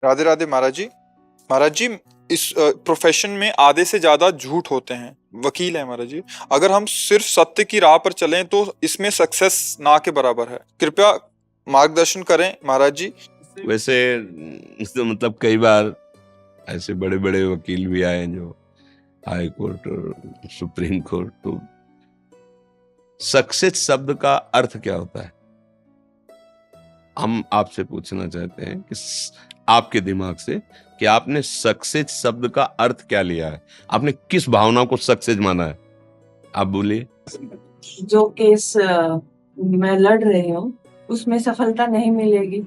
राधे राधे महाराज जी। महाराज जी, इस प्रोफेशन में आधे से ज्यादा झूठ होते हैं। वकील है महाराज जी। अगर हम सिर्फ सत्य की राह पर चलें तो इसमें सक्सेस ना के बराबर है। कृपया मार्गदर्शन करें महाराज जी। वैसे तो मतलब कई बार ऐसे बड़े बड़े वकील भी आए जो हाई कोर्ट और सुप्रीम कोर्ट। तो सक्सेस शब्द का अर्थ क्या होता है, हम आपसे पूछना चाहते हैं कि आपके दिमाग से कि आपने सक्सेस शब्द का अर्थ क्या लिया है, आपने किस भावना को सक्सेस माना है, आप बोलिए। जो केस मैं लड़ रही हूँ उसमें सफलता नहीं मिलेगी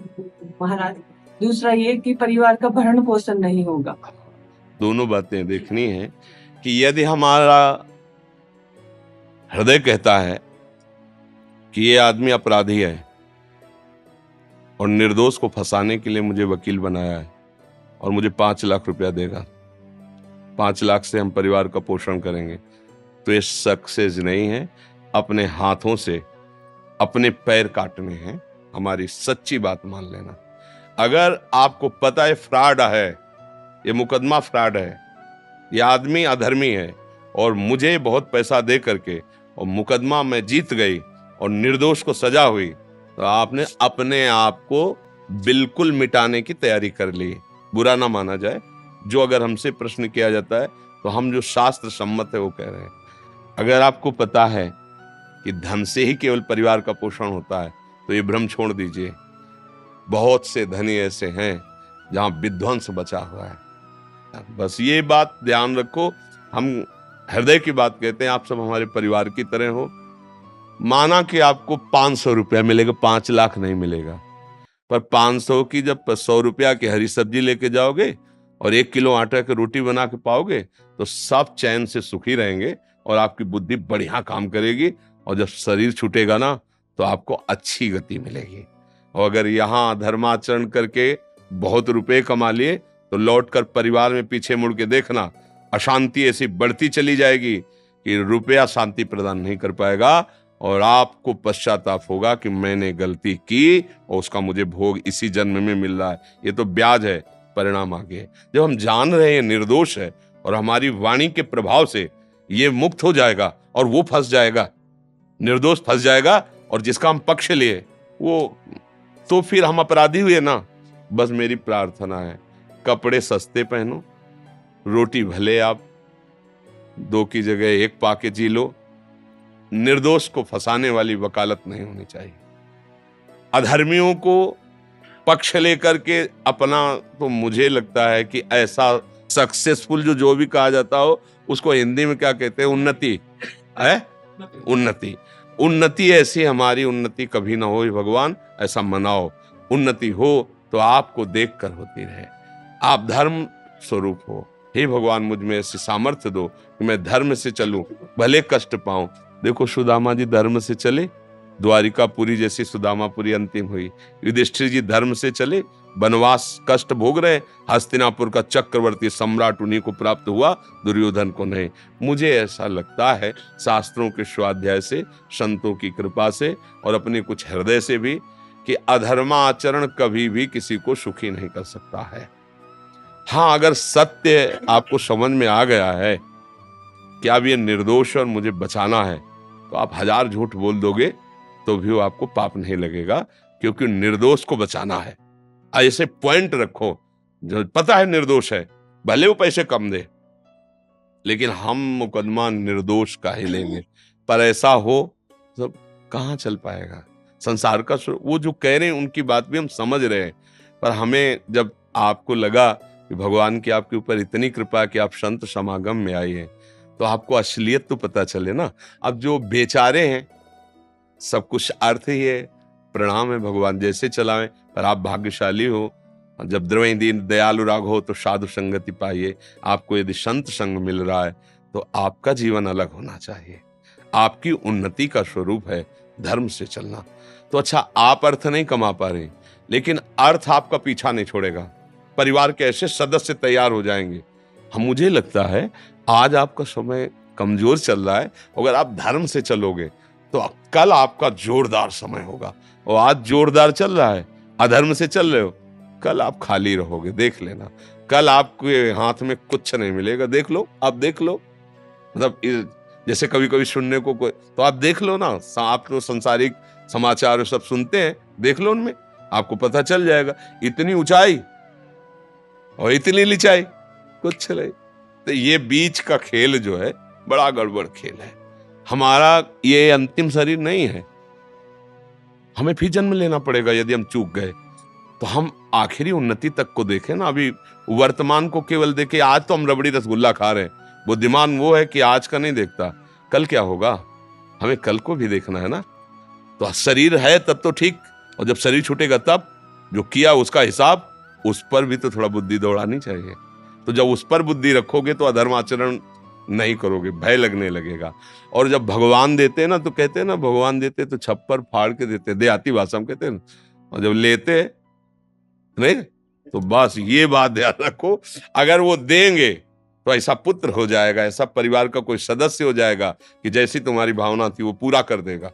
महाराज। दूसरा ये कि परिवार का भरण पोषण नहीं होगा। दोनों बातें देखनी है कि यदि हमारा हृदय कहता है कि ये आदमी अपराधी है और निर्दोष को फंसाने के लिए मुझे वकील बनाया है और मुझे 5 लाख रुपया देगा, 5 लाख से हम परिवार का पोषण करेंगे, तो ये सक्सेस नहीं है। अपने हाथों से अपने पैर काटने हैं, हमारी सच्ची बात मान लेना। अगर आपको पता है फ्रॉड है, ये मुकदमा फ्रॉड है, ये आदमी अधर्मी है और मुझे बहुत पैसा दे करके और मुकदमा में जीत गई और निर्दोष को सजा हुई, तो आपने अपने आप को बिल्कुल मिटाने की तैयारी कर ली। बुरा ना माना जाए, जो अगर हमसे प्रश्न किया जाता है तो हम जो शास्त्र सम्मत है वो कह रहे हैं। अगर आपको पता है कि धन से ही केवल परिवार का पोषण होता है तो ये भ्रम छोड़ दीजिए। बहुत से धनी ऐसे हैं जहां विध्वंस बचा हुआ है। बस ये बात ध्यान रखो, हम हृदय की बात कहते हैं, आप सब हमारे परिवार की तरह हो। माना कि आपको 500 रुपया मिलेगा, 5 लाख नहीं मिलेगा, पर 500 की जब 100 रुपया की हरी सब्जी लेके जाओगे और 1 किलो आटा की रोटी बना के पाओगे तो सब चैन से सुखी रहेंगे और आपकी बुद्धि बढ़िया काम करेगी। और जब शरीर छूटेगा ना तो आपको अच्छी गति मिलेगी। और अगर यहाँ धर्माचरण करके बहुत रुपए कमा लिए तो लौटकर परिवार में पीछे मुड़ के देखना, अशांति ऐसी बढ़ती चली जाएगी कि रुपया शांति प्रदान नहीं कर पाएगा और आपको पश्चाताप होगा कि मैंने गलती की और उसका मुझे भोग इसी जन्म में मिल रहा है। ये तो ब्याज है, परिणाम आगे। जब हम जान रहे हैं निर्दोष है और हमारी वाणी के प्रभाव से ये मुक्त हो जाएगा और वो फंस जाएगा, निर्दोष फंस जाएगा और जिसका हम पक्ष लिए वो, तो फिर हम अपराधी हुए ना। बस मेरी प्रार्थना है, कपड़े सस्ते पहनो, रोटी भले आप 2 की जगह 1 पाके जी लो। निर्दोष को फंसाने वाली वकालत नहीं होनी चाहिए। अधर्मियों को पक्ष लेकर के अपना, तो मुझे लगता है कि ऐसा सक्सेसफुल जो भी कहा जाता हो उसको हिंदी में क्या कहते हैं, उन्नति है, उन्नति। उन्नति ऐसी हमारी उन्नति कभी ना हो भगवान, ऐसा मनाओ। उन्नति हो तो आपको देखकर होती रहे, आप धर्म स्वरूप हो। हे भगवान, मुझ में ऐसी सामर्थ्य दो कि मैं धर्म से चलूं, भले कष्ट पाऊं। देखो सुदामा जी धर्म से चले, द्वारिकापुरी जैसी सुदामापुरी अंतिम हुई। युधिष्ठिर जी धर्म से चले, वनवास कष्ट भोग रहे, हस्तिनापुर का चक्रवर्ती सम्राट उन्हीं को प्राप्त हुआ, दुर्योधन को नहीं। मुझे ऐसा लगता है शास्त्रों के स्वाध्याय से, संतों की कृपा से और अपने कुछ हृदय से भी, कि अधर्माचरण कभी भी किसी को सुखी नहीं कर सकता है। हाँ, अगर सत्य आपको समझ में आ गया है कि अब ये निर्दोष और मुझे बचाना है, तो आप 1000 झूठ बोल दोगे तो भी वो आपको पाप नहीं लगेगा, क्योंकि निर्दोष को बचाना है। ऐसे पॉइंट रखो, जो पता है निर्दोष है, भले वो पैसे कम दे, लेकिन हम मुकदमा निर्दोष का ही लेंगे। पर ऐसा हो तो कहाँ चल पाएगा संसार का। वो जो कह रहे हैं उनकी बात भी हम समझ रहे हैं, पर हमें जब आपको लगा कि भगवान की आपके ऊपर इतनी कृपा कि आप संत समागम में आई हैं, तो आपको असलियत तो पता चले ना। अब जो बेचारे हैं, सब कुछ अर्थ ही है, प्रणाम है, भगवान जैसे चलावें, पर आप भाग्यशाली हो। जब द्रव्य दीन दयालु राग हो तो साधु संगति पाइए। आपको यदि संत संग मिल रहा है तो आपका जीवन अलग होना चाहिए। आपकी उन्नति का स्वरूप है धर्म से चलना। तो अच्छा, आप अर्थ नहीं कमा पा रहे, लेकिन अर्थ आपका पीछा नहीं छोड़ेगा। परिवार के ऐसे सदस्य तैयार हो जाएंगे। मुझे लगता है आज आपका समय कमजोर चल रहा है, अगर आप धर्म से चलोगे तो कल आपका जोरदार समय होगा। और आज जोरदार चल रहा है, अधर्म से चल रहे हो, कल आप खाली रहोगे, देख लेना। कल आपके हाथ में कुछ नहीं मिलेगा, देख लो, आप देख लो। मतलब जैसे कभी कभी सुनने को कोई, तो आप देख लो ना, आप तो संसारिक समाचार सब सुनते हैं, देख लो, उनमें आपको पता चल जाएगा। इतनी ऊंचाई और इतनी नीचाई, कुछ नहीं। तो ये बीच का खेल जो है बड़ा गड़बड़ खेल है। हमारा ये अंतिम शरीर नहीं है, हमें फिर जन्म लेना पड़ेगा। यदि हम चूक गए तो हम आखिरी उन्नति तक को देखें ना। अभी वर्तमान को केवल देखे, आज तो हम रबड़ी रसगुल्ला खा रहे हैं। बुद्धिमान वो है कि आज का नहीं देखता, कल क्या होगा, हमें कल को भी देखना है ना। तो शरीर है तब तो ठीक, और जब शरीर छूटेगा तब जो किया उसका हिसाब, उस पर भी तो थोड़ा बुद्धि दौड़ानी चाहिए। तो जब उस पर बुद्धि रखोगे तो अधर्म आचरण नहीं करोगे, भय लगने लगेगा। और जब भगवान देते हैं ना, तो कहते हैं ना, भगवान देते तो छप्पर फाड़ के देते, देहाती भाषा में कहते हैं ना। और जब लेते नहीं, तो बस ये बात ध्यान रखो, अगर वो देंगे तो ऐसा पुत्र हो जाएगा, ऐसा परिवार का कोई सदस्य हो जाएगा कि जैसी तुम्हारी भावना थी वो पूरा कर देगा।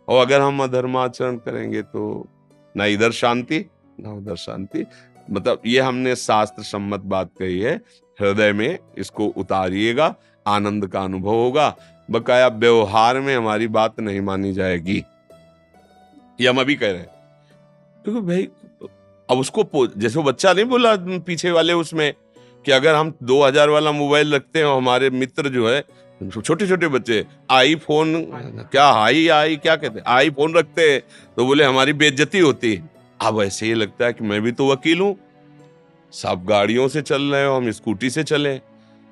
और अगर हम अधर्माचरण करेंगे तो ना इधर शांति ना उधर शांति। मतलब ये हमने शास्त्र सम्मत बात कही है, हृदय में इसको उतारिएगा, आनंद का अनुभव होगा। बकाया व्यवहार में हमारी बात नहीं मानी जाएगी, ये हम अभी कह रहे हैं। क्योंकि भाई अब उसको, जैसे वो बच्चा नहीं बोला पीछे वाले उसमें, कि अगर हम 2000 वाला मोबाइल रखते हैं और हमारे मित्र जो है छोटे छोटे बच्चे आईफोन, क्या आई क्या कहते हैं, आईफोन रखते हैं, तो बोले हमारी बेइज्जती होती है। अब ऐसे ही लगता है कि मैं भी तो वकील हूं, सब गाड़ियों से चल रहे हो, हम स्कूटी से चले,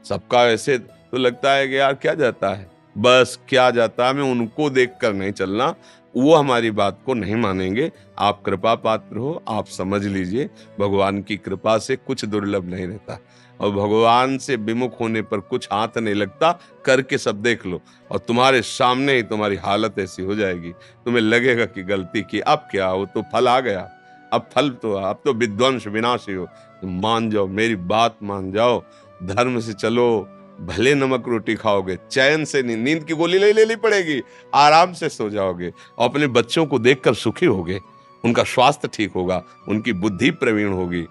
सबका ऐसे, तो लगता है कि यार क्या जाता है, बस क्या जाता है, हमें उनको देखकर नहीं चलना, वो हमारी बात को नहीं मानेंगे। आप कृपा पात्र हो, आप समझ लीजिए, भगवान की कृपा से कुछ दुर्लभ नहीं रहता, और भगवान से विमुख होने पर कुछ हाथ नहीं लगता। करके सब देख लो, और तुम्हारे सामने ही तुम्हारी हालत ऐसी हो जाएगी, तुम्हें लगेगा कि गलती की, अब क्या, वो तो फल आ गया, अब फल तो, अब तो विध्वंस विनाशी हो। मान जाओ, मेरी बात मान जाओ, धर्म से चलो, भले नमक रोटी खाओगे, चैन से नींद की गोली नहीं लेनी पड़ेगी, आराम से सो जाओगे, और अपने बच्चों को देखकर सुखी होगे, उनका स्वास्थ्य ठीक होगा, उनकी बुद्धि प्रवीण होगी।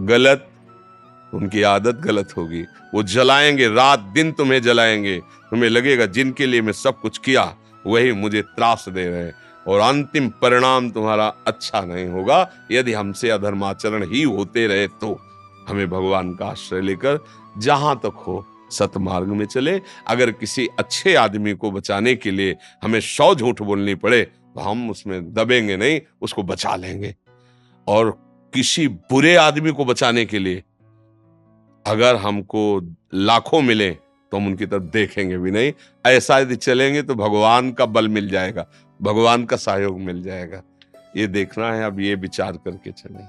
गलत, उनकी आदत गलत होगी, वो जलाएंगे, रात दिन तुम्हें जलाएंगे, तुम्हें लगेगा जिनके लिए मैं सब कुछ किया वही मुझे त्रास दे रहे हैं, और अंतिम परिणाम तुम्हारा अच्छा नहीं होगा। यदि हमसे अधर्माचरण ही होते रहे तो हमें भगवान का आश्रय लेकर जहां तक हो सतमार्ग में चले। अगर किसी अच्छे आदमी को बचाने के लिए हमें 100 झूठ बोलनी पड़े तो हम उसमें दबेंगे नहीं, उसको बचा लेंगे। और किसी बुरे आदमी को बचाने के लिए अगर हमको लाखों मिले तो हम उनकी तरफ देखेंगे भी नहीं। ऐसा यदि चलेंगे तो भगवान का बल मिल जाएगा, भगवान का सहयोग मिल जाएगा। ये देखना है, अब ये विचार करके चलें।